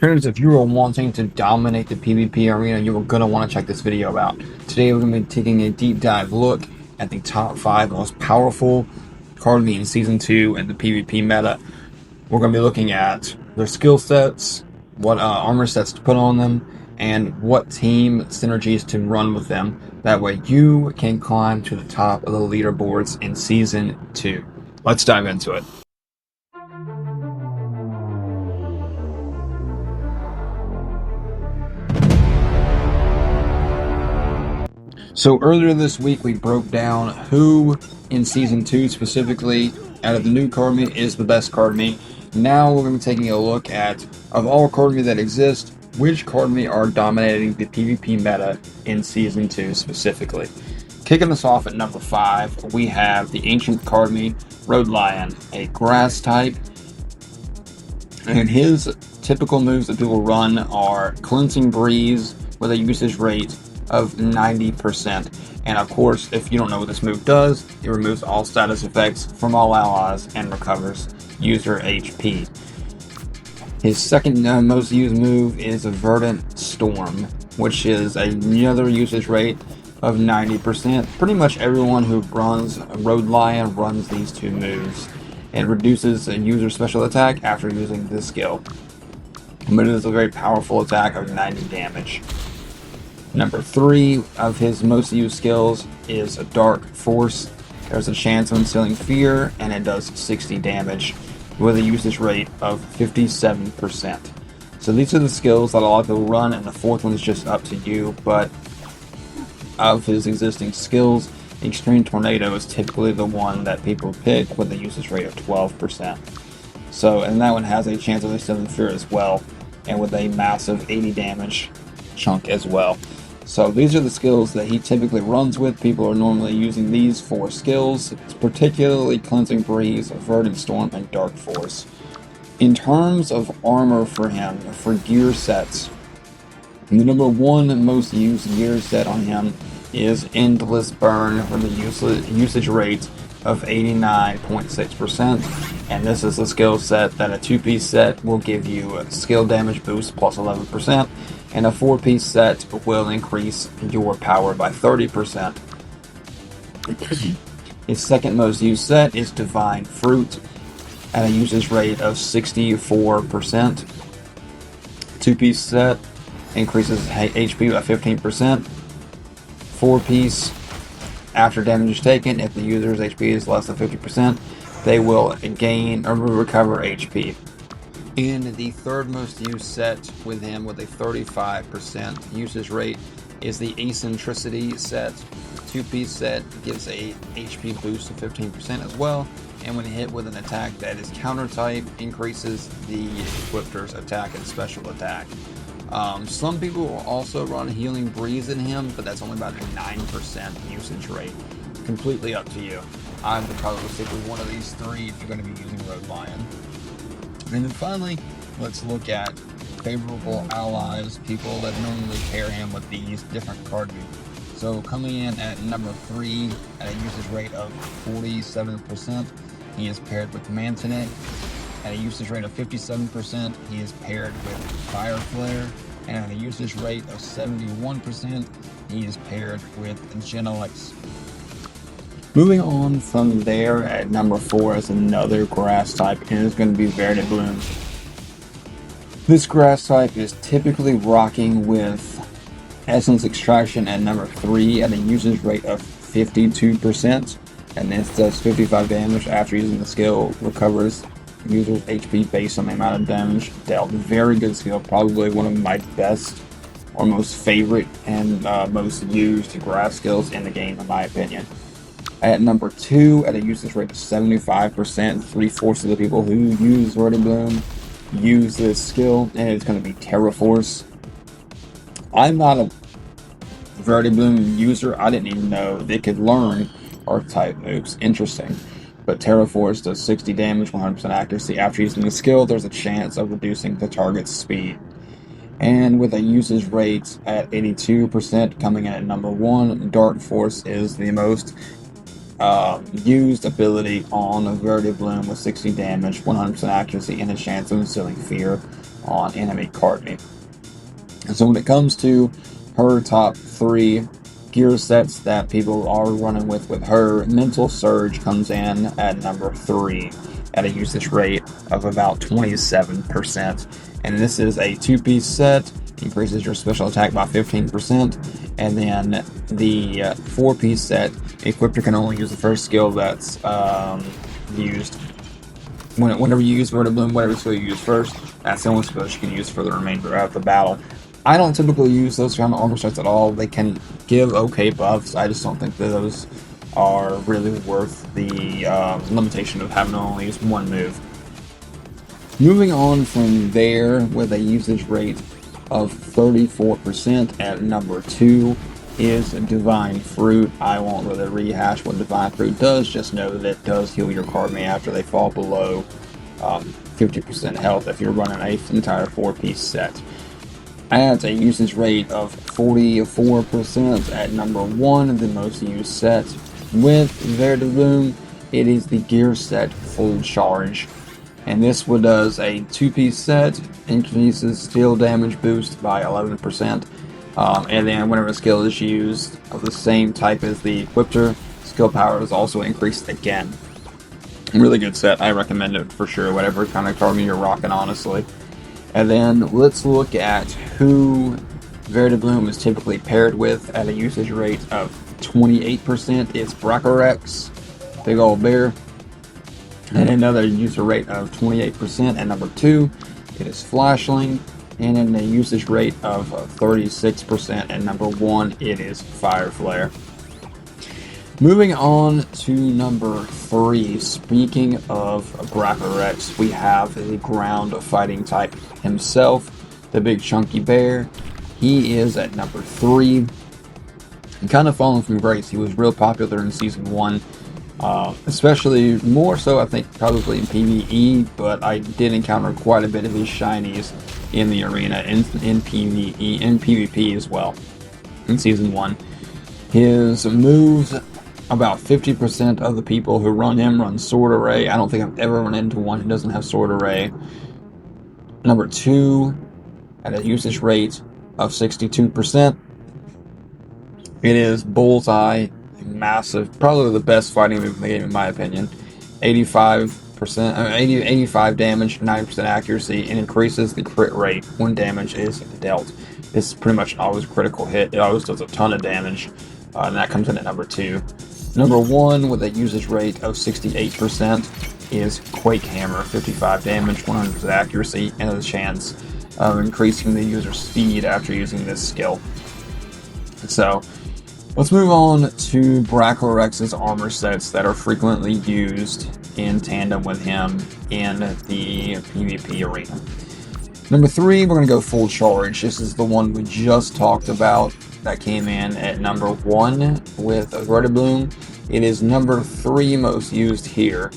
Traders, if you are wanting to dominate the PvP arena, you are going to want to check this video out. Today we're going to be taking a deep dive look at the top 5 most powerful Kardmi in Season 2 and the PvP meta. We're going to be looking at their skill sets, what armor sets to put on them, and what team synergies to run with them. That way you can climb to the top of the leaderboards in Season 2. Let's dive into it. So earlier this week we broke down who in Season 2 specifically out of the new Kardmi is the best Kardmi. Now we're going to be taking a look at, of all Kardmi that exist, which Kardmi are dominating the PvP meta in Season 2 specifically. Kicking us off at number 5, we have the ancient Kardmi, Rhodelyon, a grass type. And his typical moves that people run are Cleansing Breeze with a usage rate of 90%. And of course, if you don't know what this move does, it removes all status effects from all allies and recovers user HP. His second most used move is a Verdant Storm, which is another usage rate of 90%. Pretty much everyone who runs Rhodelyon runs these two moves. It reduces a user special attack after using this skill, but it is a very powerful attack of 90 damage. Number 3 of his most used skills is a Dark Force. There's a chance of instilling fear, and it does 60 damage with a usage rate of 57%. So these are the skills that a lot of people run, and the fourth one is just up to you. But of his existing skills, Extreme Tornado is typically the one that people pick with a usage rate of 12%. So, and that one has a chance of instilling fear as well, and with a massive 80 damage chunk as well. So these are the skills that he typically runs with. People are normally using these 4 skills, particularly Cleansing Breeze, Verdant Storm, and Dark Force. In terms of armor for him, for gear sets, the number 1 most used gear set on him is Endless Burn with a usage rate of 89.6%. And this is a skill set that a 2-piece set will give you a skill damage boost plus 11%. And a 4-piece set will increase your power by 30%. His second most used set is Divine Fruit at a usage rate of 64%. 2-piece set increases HP by 15%. 4-piece, after damage is taken, if the user's HP is less than 50%, they will gain or recover HP. And the third most used set with him with a 35% usage rate is the Eccentricity set. 2-piece set gives a HP boost of 15% as well, and when hit with an attack that is counter type, increases the equipper's attack and special attack. Some people will also run Healing Breeze in him, but that's only about a 9% usage rate. Completely up to you. I would probably stick with one of these 3 if you're going to be using Rhodelyon. And then finally, let's look at favorable allies, people that normally pair him with these different Kardmi. So coming in at number 3 at a usage rate of 47%, he is paired with Mantinic. At a usage rate of 57%, he is paired with Fire Flare. And at a usage rate of 71%, he is paired with Jenilex. Moving on from there, at number 4 is another grass type, and it's going to be Verdebloom. This grass type is typically rocking with Essence Extraction at number 3 at a usage rate of 52%, and this does 55 damage after using the skill, recovers user's HP based on the amount of damage dealt. Very good skill, probably one of my best or most favorite and most used grass skills in the game, in my opinion. At number 2, at a usage rate of 75%, 3/4 of the people who use Verdebloom use this skill, and it's going to be Terra Force. I'm not a Verdebloom user. I didn't even know they could learn Archetype moves. Interesting. But Terra Force does 60 damage, 100% accuracy. After using the skill, there's a chance of reducing the target's speed. And with a usage rate at 82%, coming in at number 1, Dark Force is the most used ability on Verdebloom with 60 damage, 100% accuracy, and a chance of instilling fear. on enemy Kardmi. And so when it comes to her top 3 gear sets that people are running with her, Mental Surge comes in at number 3 at a usage rate of about 27%. And this is a 2-piece set, increases your special attack by 15%. And then the 4-piece set, Equipped can only use the first skill that's used. Whenever you use Verdebloom, whatever skill you use first, that's the only skill you can use for the remainder of the battle. I don't typically use those kind of armor sets at all. They can give okay buffs. I just don't think that those are really worth the limitation of having to only use one move. Moving on from there with a usage rate of 34% at number 2 is Divine Fruit. I won't really rehash what Divine Fruit does, just know that it does heal your Kardmi after they fall below 50% health if you're running an entire 4-piece set. Adds a usage rate of 44% at number 1, the most used set. With Verdebloom, it is the gear set Full Charge. And this one does a 2-piece set, increases steel damage boost by 11%. And then whenever a skill is used of the same type as the Equipped, skill power is also increased again. Really good set. I recommend it for sure, whatever kind of Kardmi you're rocking, honestly. And then let's look at who Verdebloom is typically paired with at a usage rate of 28%. It's Bracorex, big old bear. And another user rate of 28% at number 2, it is Flashling. And in a usage rate of 36% at number 1, it is Fire Flare. Moving on to number 3, speaking of Bracorex, we have the ground fighting type himself, the big chunky bear. He is at number 3. And kind of fallen from grace. He was real popular in Season 1, especially more so, I think, probably in PvE, but I did encounter quite a bit of these shinies in the arena, in PvE, and PvP as well, in Season 1. His moves, about 50% of the people who run him run Sword Array. I don't think I've ever run into one who doesn't have Sword Array. Number 2, at a usage rate of 62%, it is Bullseye, massive, probably the best fighting move in the game in my opinion. 85 damage, 90% accuracy, and increases the crit rate when damage is dealt. This is pretty much always a critical hit. It always does a ton of damage, and that comes in at number 2. Number 1, with a usage rate of 68%, is Quake Hammer, 55 damage, 100% accuracy, and a chance of increasing the user's speed after using this skill. So, let's move on to Bracorex's armor sets that are frequently used in tandem with him in the PvP arena. Number 3, we're going to go Full Charge. This is the one we just talked about that came in at number 1 with Verdebloom. It is number 3 most used here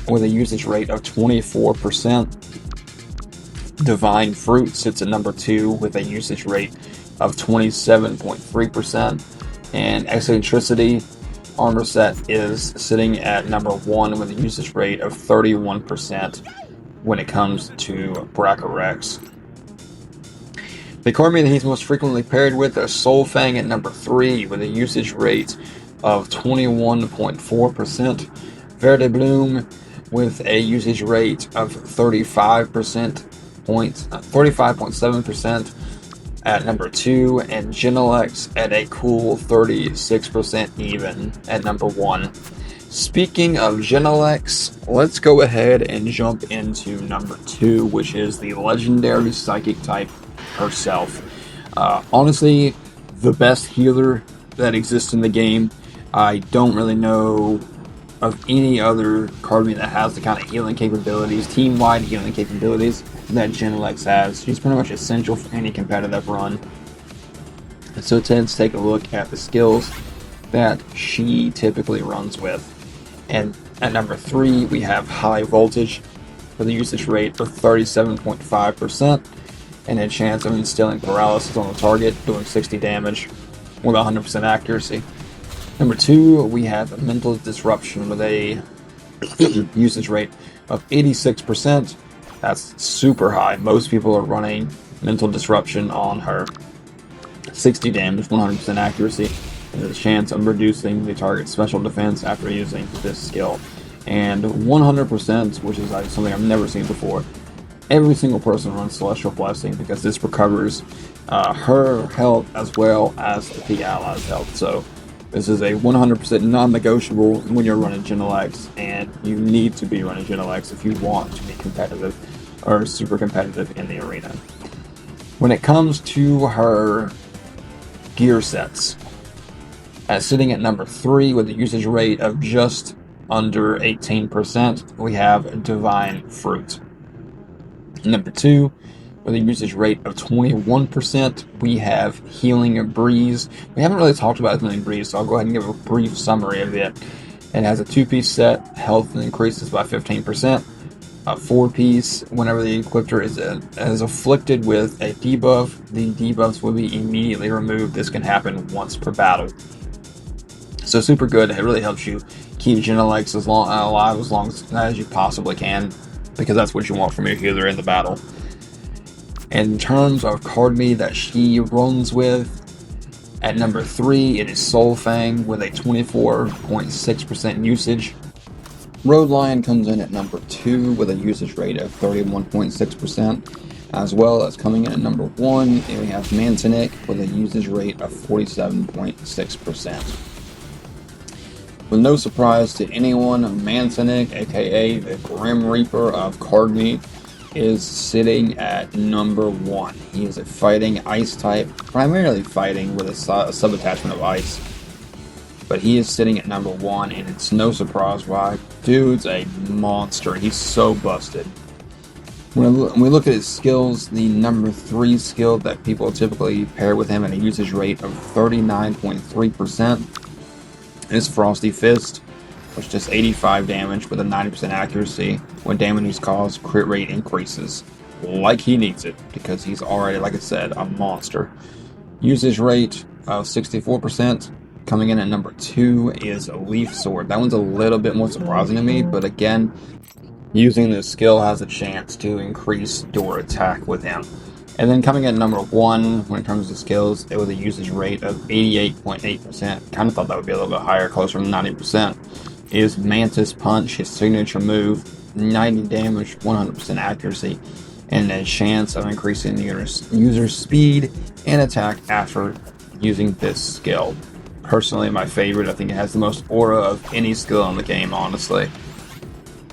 with a usage rate of 24%. Divine Fruit sits at number 2 with a usage rate of 27.3%. And Eccentricity armor set is sitting at number 1 with a usage rate of 31% when it comes to Bracorex. The Kardmi that he's most frequently paired with are Soul Fang at number 3 with a usage rate of 21.4%. Verdebloom with a usage rate of 35.7% at number 2, and Jenilex at a cool 36% even at number 1. Speaking of Jenilex, let's go ahead and jump into number 2, which is the legendary psychic type herself. Honestly, the best healer that exists in the game. I don't really know of any other Kardmi that has the kind of healing capabilities, team-wide healing capabilities that Jenilex has. She's pretty much essential for any competitive run. So let's take a look at the skills that she typically runs with. And at number 3, we have High Voltage with a usage rate of 37.5% and a chance of instilling paralysis on the target, doing 60 damage with 100% accuracy. Number 2, we have Mental Disruption with a usage rate of 86%, That's super high. Most people are running Mental Disruption on her. 60 damage, 100% accuracy, and a chance of reducing the target's special defense after using this skill. And 100%, which is something I've never seen before. Every single person runs Celestial Blessing because this recovers her health as well as the allies' health. So this is a 100% non-negotiable when you're running Jenilex, and you need to be running Jenilex if you want to be competitive or super competitive in the arena. When it comes to her gear sets, sitting at number 3 with a usage rate of just under 18%, we have Divine Fruit. Number 2, with a usage rate of 21%, we have Healing Breeze. We haven't really talked about Healing Breeze, so I'll go ahead and give a brief summary of it. It has a 2-piece set, health increases by 15%. A 4-piece, whenever the equipped is afflicted with a debuff, the debuffs will be immediately removed. This can happen once per battle. So super good. It really helps you keep Jenilex alive as long as you possibly can, because that's what you want from your healer in the battle. In terms of Kardmi that she runs with, at number 3, it is Soul Fang with a 24.6% usage. Rhodelyon comes in at number 2 with a usage rate of 31.6%, as well as coming in at number 1, we have Mantinic with a usage rate of 47.6%. With no surprise to anyone, Mantinic, aka the Grim Reaper of Kardmi, is sitting at number 1. He is a fighting ice type, primarily fighting with a sub-attachment of ice. But he is sitting at number 1, and it's no surprise why. Dude's a monster. He's so busted. When we look at his skills, the number 3 skill that people typically pair with him at a usage rate of 39.3% is Frosty Fist, which does 85 damage with a 90% accuracy. When damage is caused, crit rate increases. Like he needs it, because he's already, like I said, a monster. Usage rate of 64%. Coming in at number 2 is Leaf Sword. That one's a little bit more surprising to me, but again, using this skill has a chance to increase your attack with him. And then coming at number 1, when it comes to skills, it was a usage rate of 88.8%. Kind of thought that would be a little bit higher, closer to 90%. Is Mantis Punch, his signature move, 90 damage, 100% accuracy, and a chance of increasing the user's speed and attack after using this skill. Personally, my favorite. I think it has the most aura of any skill in the game, honestly.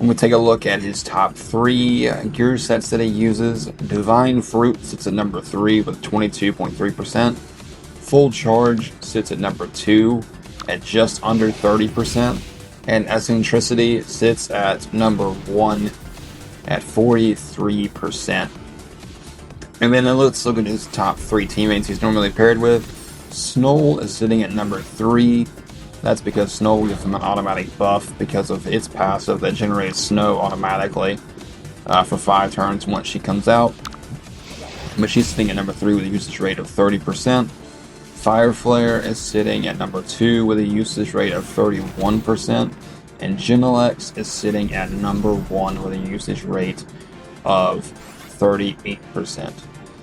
I'm going to take a look at his top 3 gear sets that he uses. Divine Fruit sits at number 3 with 22.3%. Full Charge sits at number 2 at just under 30%. And Eccentricity sits at number 1 at 43%. And then let's look at his top 3 teammates he's normally paired with. Snow is sitting at number 3. That's because Snow gives him an automatic buff because of its passive that generates snow automatically for 5 turns once she comes out. But she's sitting at number 3 with a usage rate of 30%. Fire Flare is sitting at number 2 with a usage rate of 31%. And Jenilex is sitting at number 1 with a usage rate of 38%.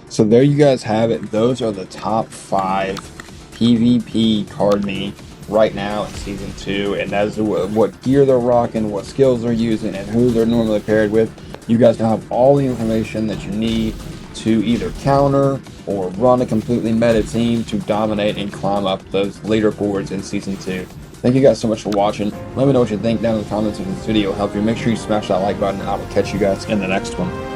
So there you guys have it. Those are the top 5 PvP Kardmi right now in Season 2. And that is what gear they're rocking, what skills they're using, and who they're normally paired with. You guys now have all the information that you need to either counter or run a completely meta team to dominate and climb up those leaderboards in Season 2. Thank you guys so much for watching. Let me know what you think down in the comments if this video helped you. Make sure you smash that like button, and I will catch you guys in the next one.